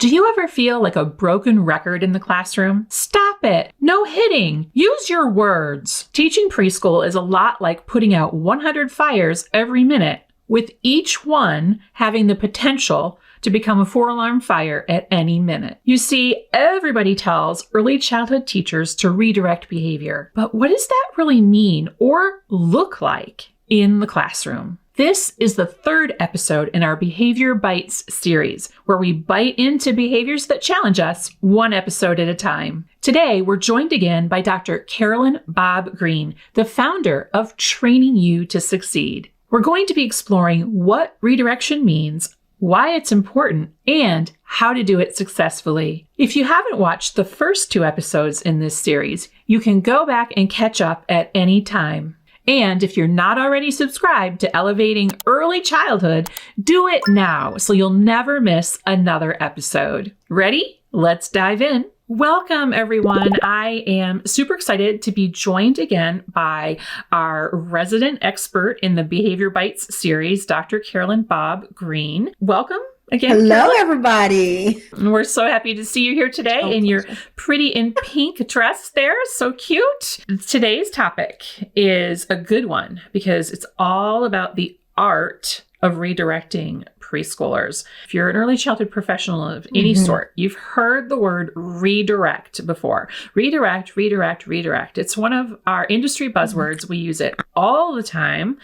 Do you ever feel like a broken record in the classroom? Stop it. No hitting. Use your words. Teaching preschool is a lot like putting out 100 fires every minute, with each one having the potential to become a 4-alarm fire at any minute. You see, everybody tells early childhood teachers to redirect behavior, but what does that really mean or look like in the classroom? This is the third episode in our Behavior Bites series, where we bite into behaviors that challenge us one episode at a time. Today, we're joined again by Dr. Carolyn Bobb-Green, the founder of Training You to Succeed. We're going to be exploring what redirection means, why it's important, and how to do it successfully. If you haven't watched the first 2 episodes in this series, you can go back and catch up at any time. And if you're not already subscribed to Elevating Early Childhood, do it now so you'll never miss another episode. Ready? Let's dive in. Welcome, everyone. I am super excited to be joined again by our resident expert in the Behavior Bites series, Dr. Carolyn Bobb-Green. Welcome again. Hello, Carolyn. Everybody. We're so happy to see you here today in your pretty in pink dress there. So cute. Today's topic is a good one because it's all about the art of redirecting preschoolers. If you're an early childhood professional of any sort, you've heard the word redirect before. Redirect, redirect, redirect. It's one of our industry buzzwords. We use it all the time,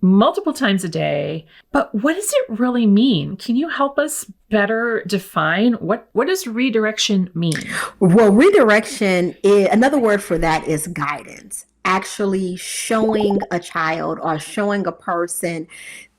multiple times a day. But what does it really mean? Can you help us better define what does redirection mean? Well, redirection, another word for that is guidance. Actually showing a child or showing a person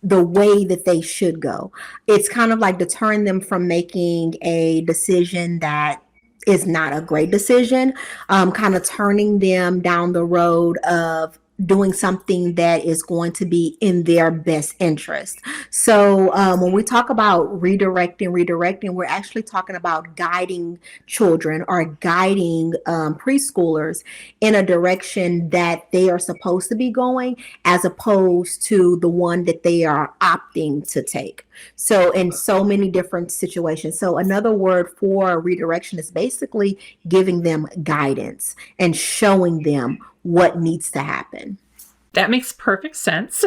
the way that they should go. It's kind of like deterring them from making a decision that is not a great decision, kind of turning them down the road of doing something that is going to be in their best interest. So when we talk about redirecting, we're actually talking about guiding children or guiding preschoolers in a direction that they are supposed to be going, as opposed to the one that they are opting to take. So in so many different situations. So another word for redirection is basically giving them guidance and showing them what needs to happen. That makes perfect sense.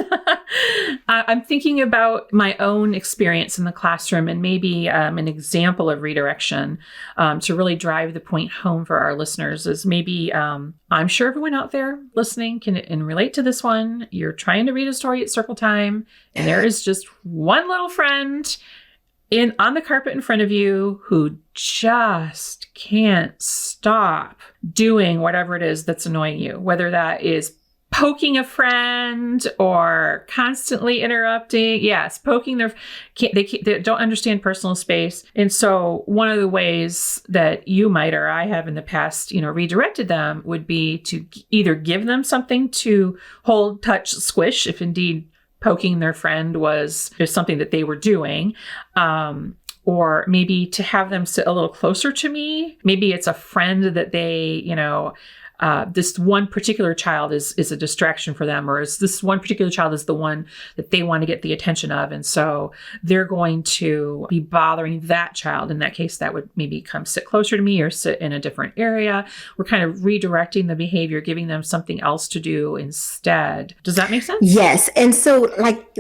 I'm thinking about my own experience in the classroom and maybe an example of redirection to really drive the point home for our listeners is maybe, I'm sure everyone out there listening can relate to this one. You're trying to read a story at circle time, and there is just one little friend on the carpet in front of you who just can't stop doing whatever it is that's annoying you, whether that is poking a friend or constantly interrupting. Yes, poking they don't understand personal space. And so one of the ways that you might, or I have in the past, redirected them would be to either give them something to hold, touch, squish, if indeed poking their friend was something that they were doing, or maybe to have them sit a little closer to me. Maybe it's a friend that they, this one particular child is a distraction for them, or is this one particular child is the one that they want to get the attention of. And so they're going to be bothering that child. In that case, that would maybe come sit closer to me or sit in a different area. We're kind of redirecting the behavior, giving them something else to do instead. Does that make sense? Yes. And so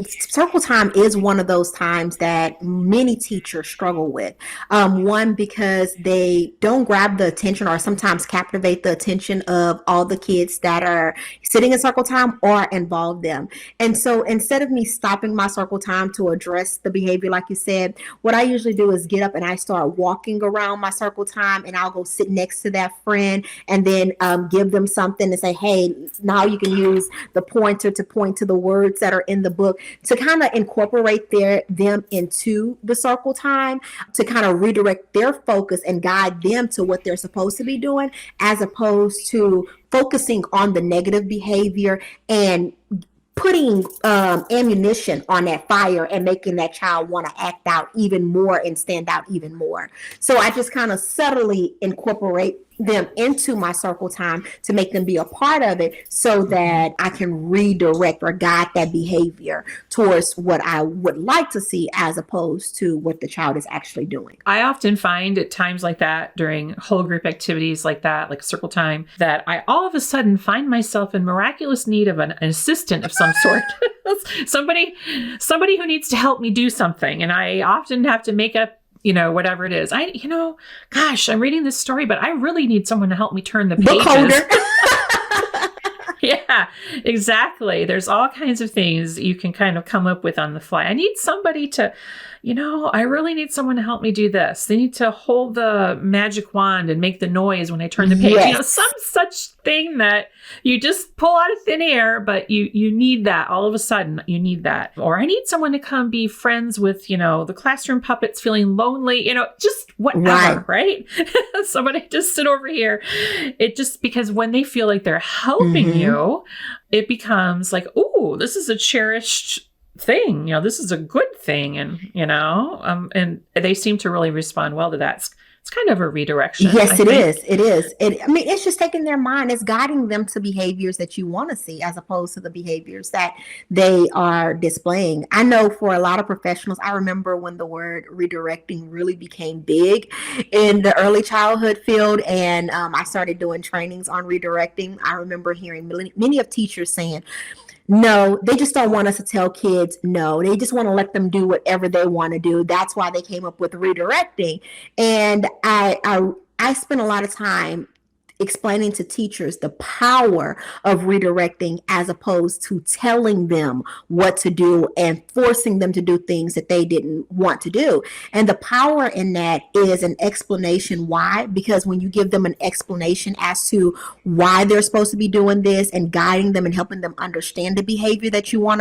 circle time is one of those times that many teachers struggle with. One, because they don't grab the attention or sometimes captivate the attention of all the kids that are sitting in circle time or involve them. And so instead of me stopping my circle time to address the behavior, like you said, what I usually do is get up and I start walking around my circle time, and I'll go sit next to that friend and then give them something and say, hey, now you can use the pointer to point to the words that are in the book to kind of incorporate them into the circle time, to kind of redirect their focus and guide them to what they're supposed to be doing, as opposed to focusing on the negative behavior and putting ammunition on that fire and making that child want to act out even more and stand out even more. So I just kind of subtly incorporate them into my circle time to make them be a part of it so that I can redirect or guide that behavior towards what I would like to see as opposed to what the child is actually doing. I often find at times like that during whole group activities like that, like circle time, that I all of a sudden find myself in miraculous need of an assistant of some sort. somebody who needs to help me do something. And I often have to make up whatever it is. Gosh, I'm reading this story, but I really need someone to help me turn the pages. Yeah, exactly. There's all kinds of things you can kind of come up with on the fly. I need somebody to, I really need someone to help me do this. They need to hold the magic wand and make the noise when I turn the page. Yes. Some such thing that you just pull out of thin air, but you need that all of a sudden. You need that. Or I need someone to come be friends with, the classroom puppets feeling lonely, just whatever, right? Somebody just sit over here. It just, because when they feel like they're helping you, it becomes like, oh, this is a cherished thing. This is a good thing. And, and they seem to really respond well to that. It's kind of a redirection. Yes, it is. It is. It's just taking their mind. It's guiding them to behaviors that you want to see as opposed to the behaviors that they are displaying. I know for a lot of professionals, I remember when the word redirecting really became big in the early childhood field, and I started doing trainings on redirecting. I remember hearing many of teachers saying, no, they just don't want us to tell kids no. They just want to let them do whatever they want to do. That's why they came up with redirecting. And I spent a lot of time explaining to teachers the power of redirecting as opposed to telling them what to do and forcing them to do things that they didn't want to do. And the power in that is an explanation why, because when you give them an explanation as to why they're supposed to be doing this and guiding them and helping them understand the behavior that you want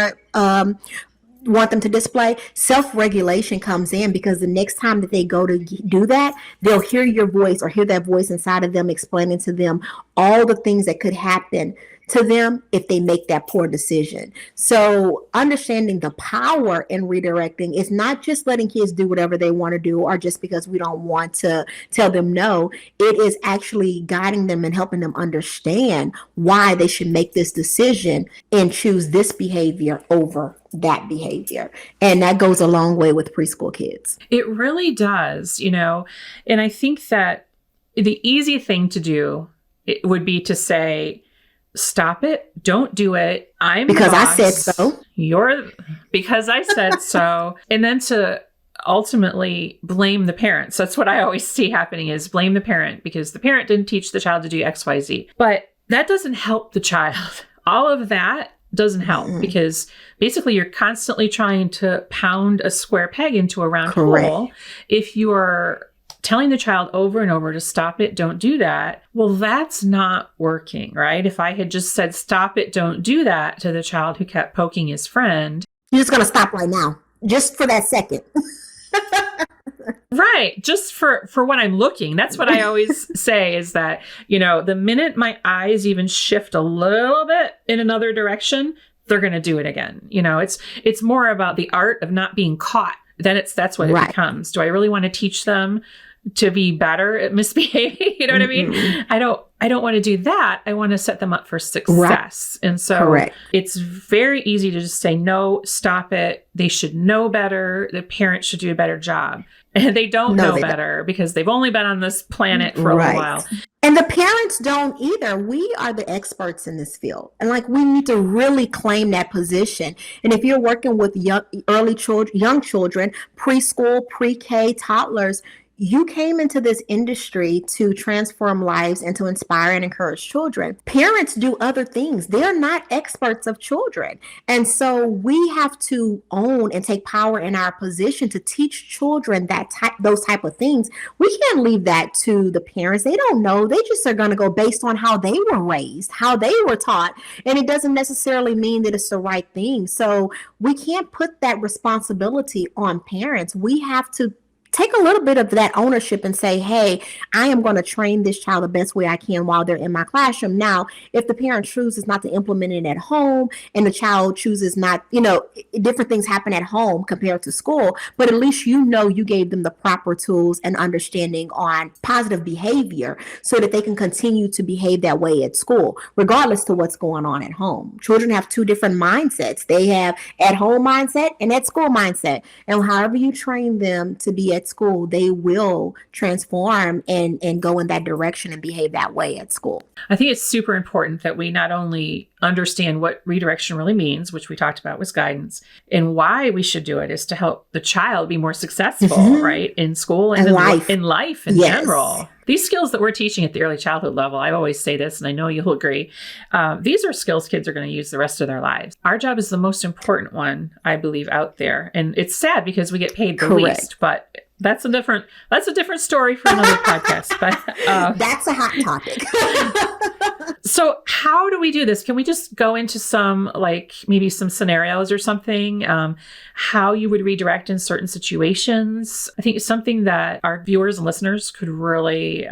them to display, self-regulation comes in, because the next time that they go to do that, they'll hear your voice or hear that voice inside of them explaining to them all the things that could happen to them if they make that poor decision. So understanding the power in redirecting is not just letting kids do whatever they want to do or just because we don't want to tell them no. It is actually guiding them and helping them understand why they should make this decision and choose this behavior over that behavior. And that goes a long way with preschool kids. It really does, and I think that the easy thing to do would be to say, stop it, don't do it. Because I said so. Because I said so. And then to ultimately blame the parents. That's what I always see happening, is blame the parent because the parent didn't teach the child to do XYZ. But that doesn't help the child. All of that doesn't help because basically you're constantly trying to pound a square peg into a round hole. If you are telling the child over and over to stop it, don't do that, well, that's not working, right? If I had just said, stop it, don't do that to the child who kept poking his friend. You're just going to stop right now, just for that second. Right. Just for when I'm looking. That's what I always say is that, the minute my eyes even shift a little bit in another direction, they're going to do it again. It's more about the art of not being caught. Then that's what it becomes. Do I really want to teach them to be better at misbehaving? You know what I mean? I don't want to do that. I want to set them up for success. And so it's very easy to just say, no, stop it. They should know better. The parents should do a better job. And they don't know better because they've only been on this planet for a little while. And the parents don't either. We are the experts in this field. And we need to really claim that position. And if you're working with young children, preschool, pre-K, toddlers, you came into this industry to transform lives and to inspire and encourage children. Parents do other things. They're not experts of children. And so we have to own and take power in our position to teach children those type of things. We can't leave that to the parents. They don't know. They just are going to go based on how they were raised, how they were taught. And it doesn't necessarily mean that it's the right thing. So we can't put that responsibility on parents. We have to take a little bit of that ownership and say, hey, I am going to train this child the best way I can while they're in my classroom. Now, if the parent chooses not to implement it at home and the child chooses not, different things happen at home compared to school, but at least you gave them the proper tools and understanding on positive behavior so that they can continue to behave that way at school, regardless to what's going on at home. Children have two different mindsets. They have at home mindset and at school mindset. And however you train them to be at school, they will transform and go in that direction and behave that way at school. I think it's super important that we not only understand what redirection really means, which we talked about was guidance, and why we should do it is to help the child be more successful, right, in school and in life in general. These skills that we're teaching at the early childhood level, I always say this, and I know you'll agree, these are skills kids are going to use the rest of their lives. Our job is the most important one, I believe, out there. And it's sad because we get paid the least, but that's a different story for another podcast. But that's a hot topic. So how do we do this? Can we just go into some, maybe some scenarios or something, how you would redirect in certain situations? I think it's something that our viewers and listeners could really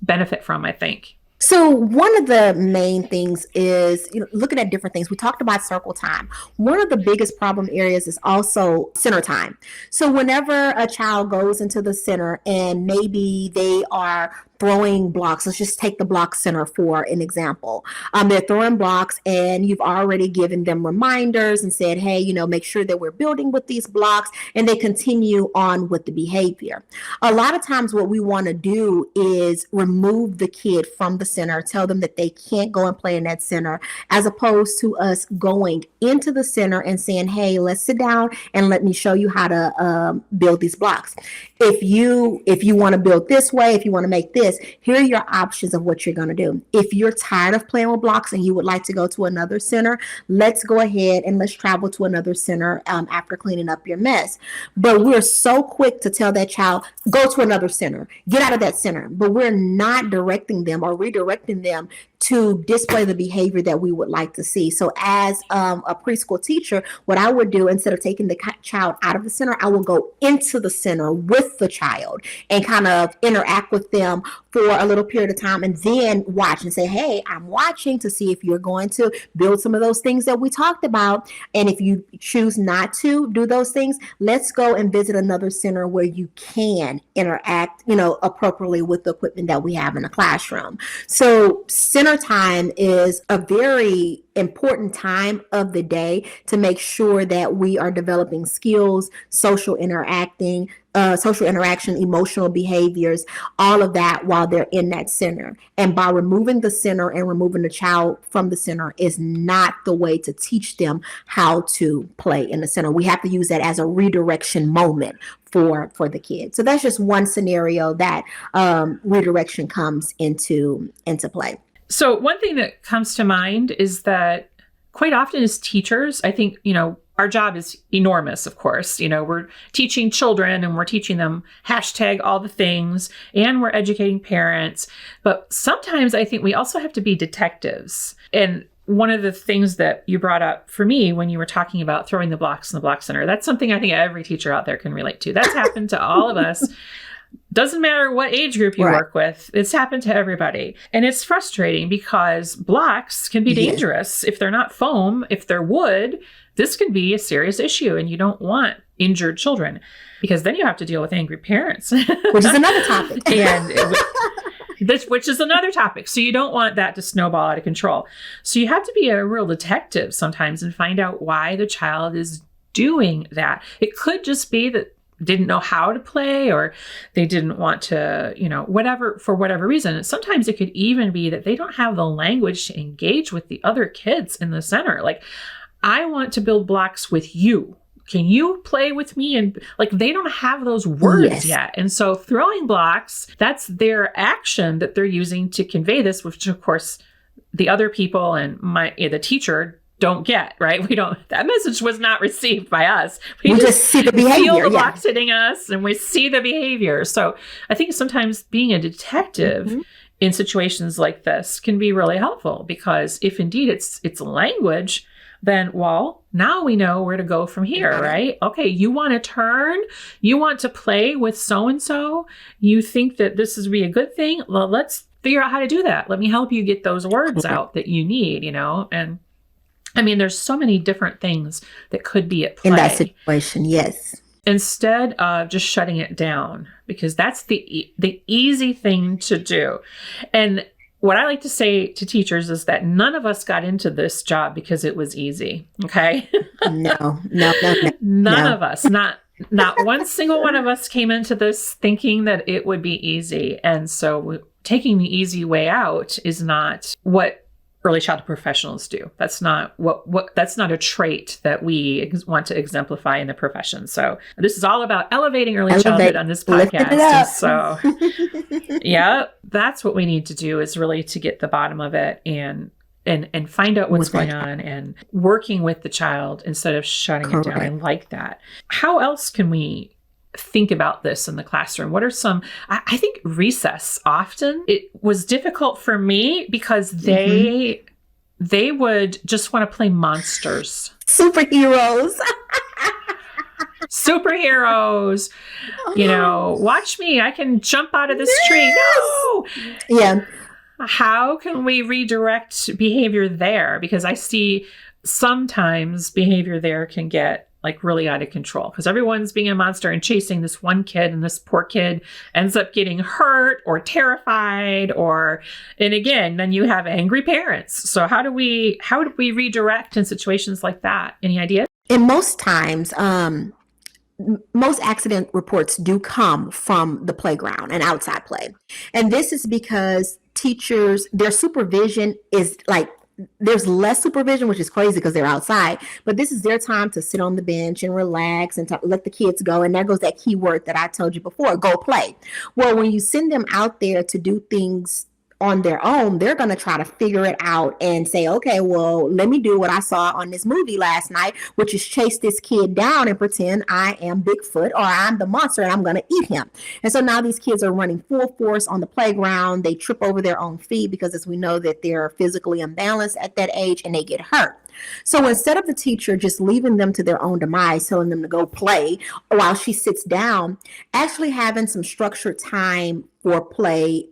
benefit from, I think. So one of the main things is looking at different things. We talked about circle time. One of the biggest problem areas is also center time. So whenever a child goes into the center and maybe they are throwing blocks. Let's just take the block center for an example. They're throwing blocks and you've already given them reminders and said, hey, make sure that we're building with these blocks, and they continue on with the behavior. A lot of times what we want to do is remove the kid from the center, tell them that they can't go and play in that center, as opposed to us going into the center and saying, hey, let's sit down and let me show you how to build these blocks. If you want to build this way, if you want to make this, here are your options of what you're going to do. If you're tired of playing with blocks and you would like to go to another center, let's go ahead and let's travel to another center after cleaning up your mess. But we're so quick to tell that child, go to another center, get out of that center. But we're not directing them or redirecting them to display the behavior that we would like to see. So as a preschool teacher, what I would do, instead of taking the child out of the center, I will go into the center with the child and kind of interact with them for a little period of time, and then watch and say, hey, I'm watching to see if you're going to build some of those things that we talked about. And if you choose not to do those things, let's go and visit another center where you can interact, appropriately with the equipment that we have in the classroom. So center time is a very important time of the day to make sure that we are developing skills, social interaction, emotional behaviors, all of that while they're in that center. And by removing the center and removing the child from the center is not the way to teach them how to play in the center. We have to use that as a redirection moment for the kids. So that's just one scenario that redirection comes into play. So one thing that comes to mind is that quite often as teachers, I think, our job is enormous, of course. We're teaching children and we're teaching them hashtag all the things, and we're educating parents. But sometimes I think we also have to be detectives. And one of the things that you brought up for me when you were talking about throwing the blocks in the block center, that's something I think every teacher out there can relate to. That's happened to all of us. Doesn't matter what age group you work with. It's happened to everybody. And it's frustrating because blocks can be dangerous. If they're not foam, if they're wood, this can be a serious issue. And you don't want injured children because then you have to deal with angry parents. Which is another topic. Which is another topic. So you don't want that to snowball out of control. So you have to be a real detective sometimes and find out why the child is doing that. It could just be that didn't know how to play, or they didn't want to, for whatever reason. And sometimes it could even be that they don't have the language to engage with the other kids in the center. Like, I want to build blocks with you. Can you play with me? And they don't have those words yet. And so throwing blocks, that's their action that they're using to convey this, which of course the other people and the teacher don't get, right? That message was not received by us. We just see the behavior. Feel the blocks hitting us and we see the behavior. So I think sometimes being a detective in situations like this can be really helpful, because if indeed it's language, then, well, now we know where to go from here, right? Okay, you want to turn, you want to play with so-and-so, you think that this is be a good thing. Well, let's figure out how to do that. Let me help you get those words out that you need, And I mean, there's so many different things that could be at play. In that situation, yes. Instead of just shutting it down, because that's the easy thing to do. And what I like to say to teachers is that none of us got into this job because it was easy. Okay. No. None of us, not one single one of us came into this thinking that it would be easy. And so taking the easy way out is not what early childhood professionals do. That's not that's not a trait that we want to exemplify in the profession. So this is all about elevating early childhood on this podcast. So yeah, that's what we need to do, is really to get the bottom of it and find out what's going on and working with the child instead of shutting it down. I like that. How else can we think about this in the classroom? What are some, I think recess often, it was difficult for me because they would just want to play monsters. Superheroes. Watch me, I can jump out of this tree. No. Yeah. How can we redirect behavior there? Because I see sometimes behavior there can get like really out of control because everyone's being a monster and chasing this one kid, and this poor kid ends up getting hurt or terrified, and again, then you have angry parents. So how do we redirect in situations like that? Any ideas? And most times, most accident reports do come from the playground and outside play. And this is because teachers, their supervision is like, there's less supervision, which is crazy because they're outside, but this is their time to sit on the bench and relax and let the kids go. And there goes that key word that I told you before, go play. Well, when you send them out there to do things on their own, they're going to try to figure it out and say, okay, well, let me do what I saw on this movie last night, which is chase this kid down and pretend I am Bigfoot or I'm the monster and I'm going to eat him. And so now these kids are running full force on the playground. They trip over their own feet because, as we know, that they're physically imbalanced at that age, and they get hurt. So instead of the teacher just leaving them to their own demise, telling them to go play while she sits down, actually having some structured time for play,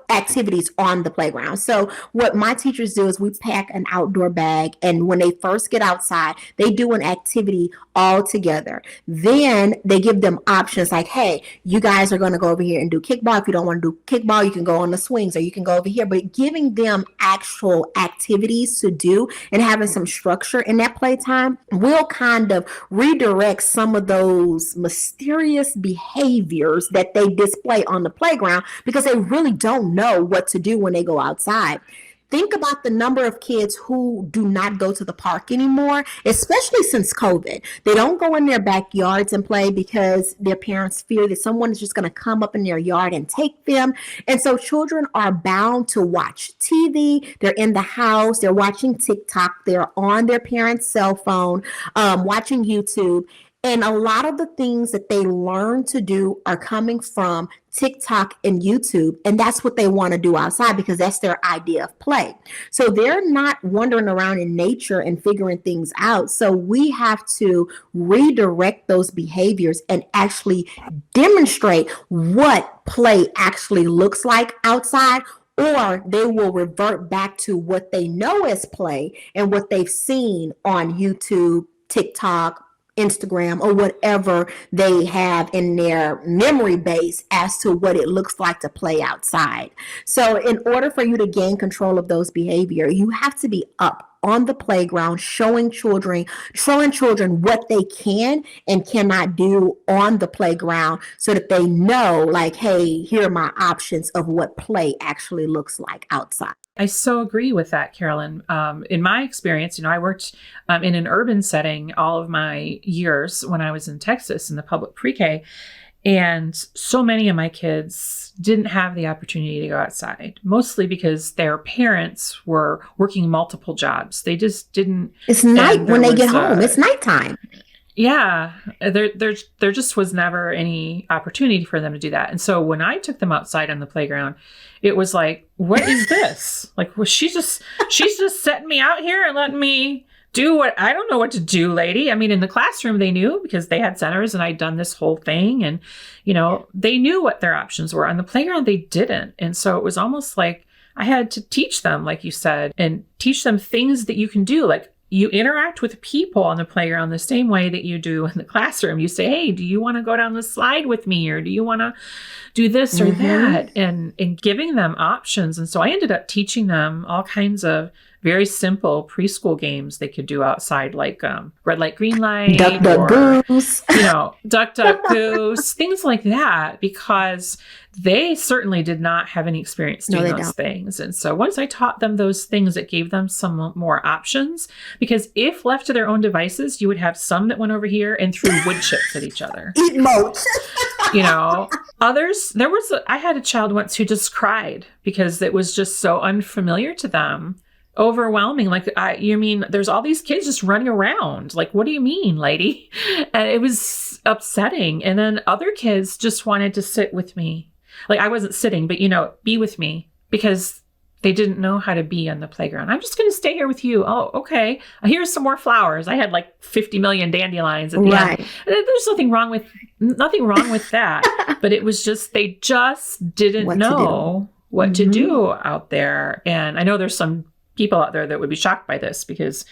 activities on the playground. So what my teachers do is we pack an outdoor bag, and when they first get outside, they do an activity all together. Then they give them options like, hey, you guys are going to go over here and do kickball. If you don't want to do kickball, you can go on the swings or you can go over here. But giving them actual activities to do and having some structure in that playtime will kind of redirect some of those mysterious behaviors that they display on the playground because they really don't know what to do when they go outside. Think about the number of kids who do not go to the park anymore, especially since COVID. They don't go in their backyards and play because their parents fear that someone is just going to come up in their yard and take them. And so children are bound to watch TV. They're in the house. They're watching TikTok. They're on their parents' cell phone, watching YouTube. And a lot of the things that they learn to do are coming from TikTok and YouTube. And that's what they want to do outside because that's their idea of play. So they're not wandering around in nature and figuring things out. So we have to redirect those behaviors and actually demonstrate what play actually looks like outside, or they will revert back to what they know as play and what they've seen on YouTube, TikTok, Instagram, or whatever they have in their memory base as to what it looks like to play outside. So in order for you to gain control of those behavior, you have to be up on the playground, showing children what they can and cannot do on the playground so that they know, like, hey, here are my options of what play actually looks like outside. I so agree with that, Carolyn. In my experience, I worked in an urban setting all of my years when I was in Texas in the public pre-K. And so many of my kids didn't have the opportunity to go outside, mostly because their parents were working multiple jobs. They just didn't. It's night when they get home. It's nighttime. Yeah, there just was never any opportunity for them to do that. And so when I took them outside on the playground, it was like, what is this? Like, well, she's just setting me out here and letting me I don't know what to do, lady. I mean, in the classroom, they knew because they had centers and I'd done this whole thing. And, they knew what their options were. On the playground, they didn't. And so it was almost like I had to teach them, like you said, and teach them things that you can do. Like you interact with people on the playground the same way that you do in the classroom. You say, hey, do you want to go down the slide with me? Or do you want to do this or that? And giving them options. And so I ended up teaching them all kinds of very simple preschool games they could do outside, like red light, green light, Duck, duck, goose. Duck, duck, goose, things like that, because they certainly did not have any experience doing those things. And so once I taught them those things, it gave them some more options, because if left to their own devices, you would have some that went over here and threw wood chips at each other. Eat moat. Others, I had a child once who just cried because it was just so unfamiliar to them. Overwhelming. Like, you mean there's all these kids just running around? Like, what do you mean, lady? And it was upsetting. And then other kids just wanted to sit with me. Like, I wasn't sitting, but, be with me, because they didn't know how to be on the playground. I'm just going to stay here with you. Oh, okay. Here's some more flowers. I had like 50 million dandelions at the end. And there's nothing wrong with that. But it was just, they just didn't know what to do out there. And I know there's some people out there that would be shocked by this, because,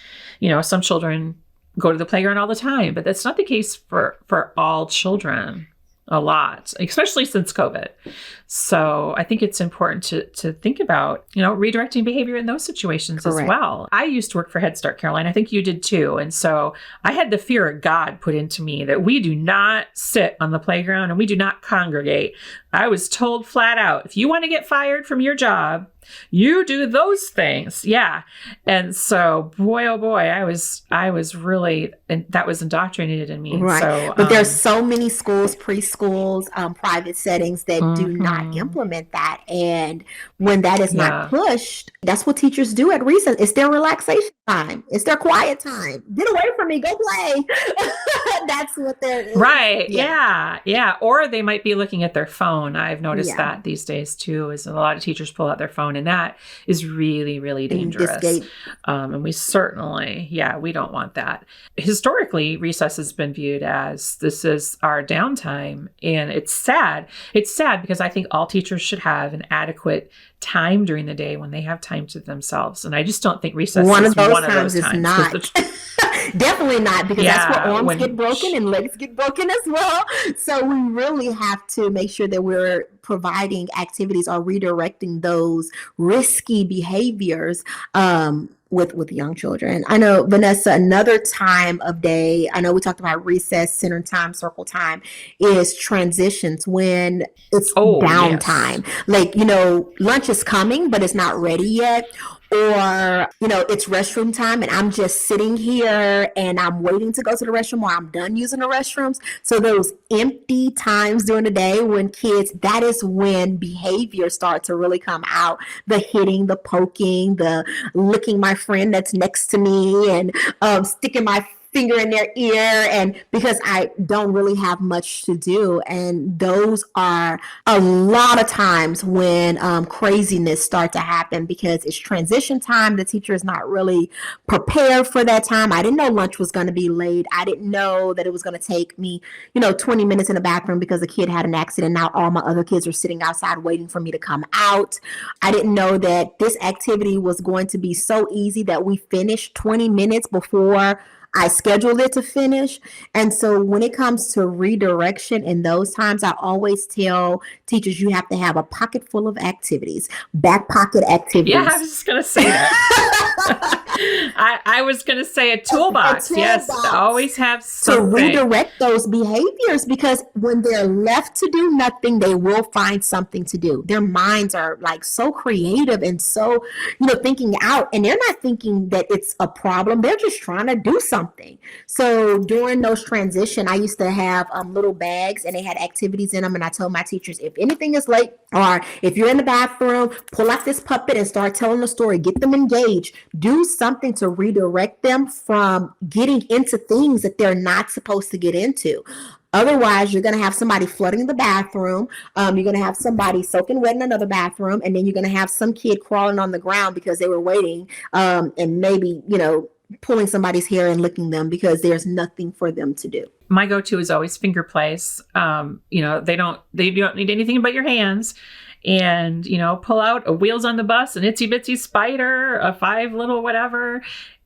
some children go to the playground all the time, but that's not the case for all children. A lot, especially since COVID. So I think it's important to think about, redirecting behavior in those situations as well. I used to work for Head Start, Caroline. I think you did too. And so I had the fear of God put into me that we do not sit on the playground and we do not congregate. I was told flat out, if you want to get fired from your job, you do those things. Yeah. And so, boy, oh boy, I was really, and that was indoctrinated in me. Right. So, but there's so many schools, preschools, private settings that do not implement that. And when that is not pushed, that's what teachers do at recess. It's their relaxation time. It's their quiet time. Get away from me. Go play. That's what they're right. Yeah. Or they might be looking at their phone. I've noticed that these days too, is a lot of teachers pull out their phone, and that is really, really dangerous. And we certainly, we don't want that. Historically, recess has been viewed as this is our downtime. And it's sad. It's sad because I think all teachers should have an adequate time during the day when they have time to themselves. And I just don't think recess is one of those times. Is not. Definitely not, because that's where arms get broken and legs get broken as well. So we really have to make sure that we're providing activities or redirecting those risky behaviors with young children. I know, Vanessa, another time of day, I know we talked about recess, center time, circle time, is transitions, when it's downtime. Like, lunch is coming, but it's not ready yet. Or, it's restroom time and I'm just sitting here and I'm waiting to go to the restroom, or I'm done using the restrooms. So those empty times during the day when kids, that is when behavior starts to really come out. The hitting, the poking, the licking my friend that's next to me, and sticking my finger in their ear, and because I don't really have much to do. And those are a lot of times when craziness start to happen, because it's transition time. The teacher is not really prepared for that time. I didn't know lunch was going to be late. I didn't know that it was going to take me 20 minutes in the bathroom because a kid had an accident. Now all my other kids are sitting outside waiting for me to come out. I didn't know that this activity was going to be so easy that we finished 20 minutes before I scheduled it to finish. And so when it comes to redirection in those times, I always tell teachers, you have to have a pocket full of activities, back pocket activities. Yeah, I was just going to say that. I was going to say a toolbox. Yes, always have something. To redirect those behaviors, because when they're left to do nothing, they will find something to do. Their minds are like so creative and so, thinking out, and they're not thinking that it's a problem. They're just trying to do something. So during those transition, I used to have little bags, and they had activities in them. And I told my teachers, if anything is late, or if you're in the bathroom, pull out this puppet and start telling a story, get them engaged, do something to redirect them from getting into things that they're not supposed to get into. Otherwise, you're going to have somebody flooding the bathroom. You're going to have somebody soaking wet in another bathroom. And then you're going to have some kid crawling on the ground because they were waiting and maybe, pulling somebody's hair and licking them because there's nothing for them to do. My go-to is always finger plays. They don't need anything but your hands. And, pull out a Wheels on the Bus, an Itsy Bitsy Spider, a 5 little whatever,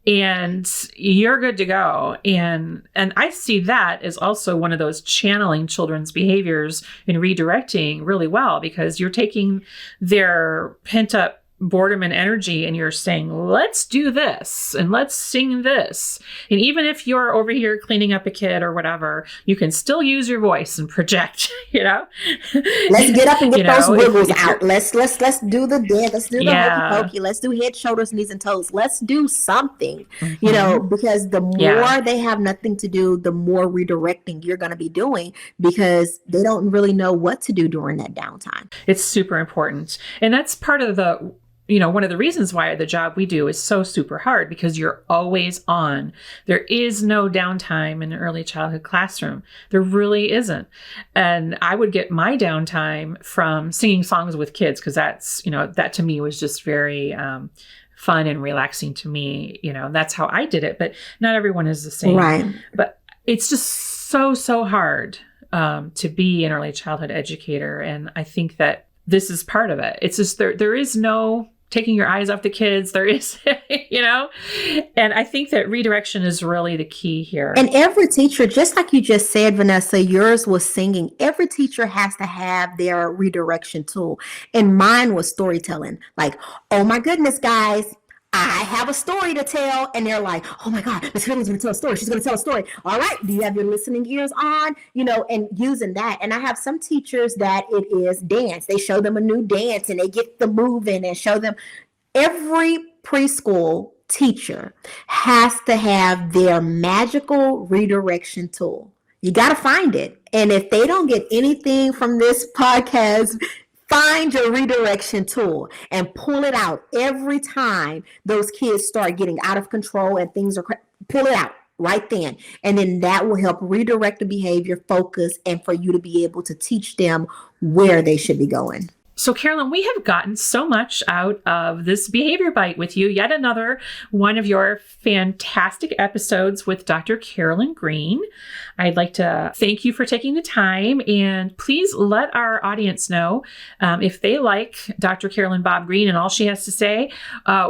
and you're good to go. And I see that as also one of those channeling children's behaviors and redirecting really well, because you're taking their pent up boredom and energy and you're saying, let's do this and let's sing this. And even if you're over here cleaning up a kid or whatever, you can still use your voice and project, Let's get up and get those wiggles out. Let's do the dance. Let's do the hokey pokey. Let's do head, shoulders, knees, and toes. Let's do something, because the more they have nothing to do, the more redirecting you're going to be doing, because they don't really know what to do during that downtime. It's super important. And that's part of the one of the reasons why the job we do is so super hard, because you're always on. There is no downtime in an early childhood classroom. There really isn't. And I would get my downtime from singing songs with kids, because that's, that to me was just very fun and relaxing to me. That's how I did it. But not everyone is the same. Right. But it's just so hard to be an early childhood educator. And I think that this is part of it. It's just there is no taking your eyes off the kids. There is, and I think that redirection is really the key here. And every teacher, just like you just said, Vanessa, yours was singing. Every teacher has to have their redirection tool. And mine was storytelling. Like, oh my goodness, guys, I have a story to tell. And they're like, oh my God, Miss Carolyn's going to tell a story. She's going to tell a story. All right. Do you have your listening ears on? And using that. And I have some teachers that it is dance. They show them a new dance and they get the moving and show them. Every preschool teacher has to have their magical redirection tool. You got to find it. And if they don't get anything from this podcast, find your redirection tool and pull it out every time those kids start getting out of control and things are pull it out right then. And then that will help redirect the behavior, focus, and for you to be able to teach them where they should be going. So, Carolyn, we have gotten so much out of this Behavior Bite with you. Yet another one of your fantastic episodes with Dr. Carolyn Green. I'd like to thank you for taking the time, and please let our audience know if they like Dr. Carolyn Bobb-Green and all she has to say,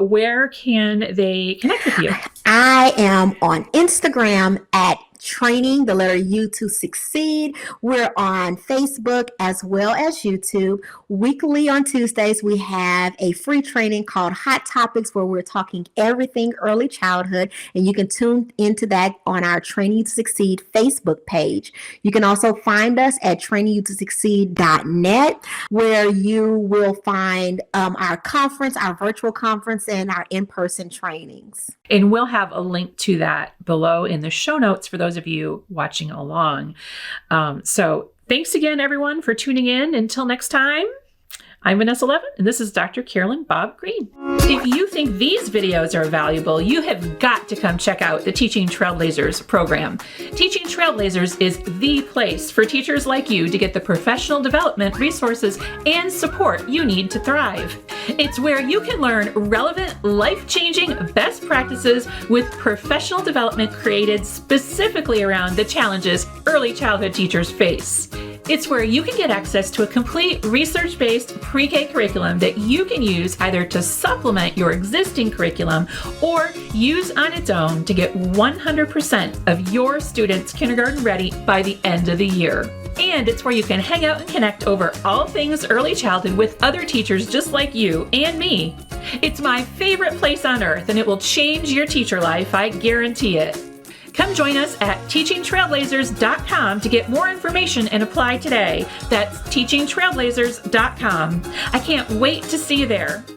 where can they connect with you? I am on Instagram at Training the letter U to Succeed. We're on Facebook as well as YouTube. Weekly on Tuesdays, we have a free training called Hot Topics, where we're talking everything early childhood, and you can tune into that on our Training to Succeed Facebook page. You can also find us at trainingyoutosucceed.net, where you will find our conference, our virtual conference, and our in-person trainings. And we'll have a link to that below in the show notes for those of you watching along. So thanks again, everyone, for tuning in. Until next time, I'm Vanessa Levin, and this is Dr. Carolyn Bobb-Green. If you think these videos are valuable, you have got to come check out the Teaching Trailblazers program. Teaching Trailblazers is the place for teachers like you to get the professional development resources and support you need to thrive. It's where you can learn relevant, life-changing best practices with professional development created specifically around the challenges early childhood teachers face. It's where you can get access to a complete research-based pre-K curriculum that you can use either to supplement your existing curriculum or use on its own to get 100% of your students kindergarten ready by the end of the year. And it's where you can hang out and connect over all things early childhood with other teachers just like you and me. It's my favorite place on earth, and it will change your teacher life, I guarantee it. Come join us at teachingtrailblazers.com to get more information and apply today. That's teachingtrailblazers.com. I can't wait to see you there.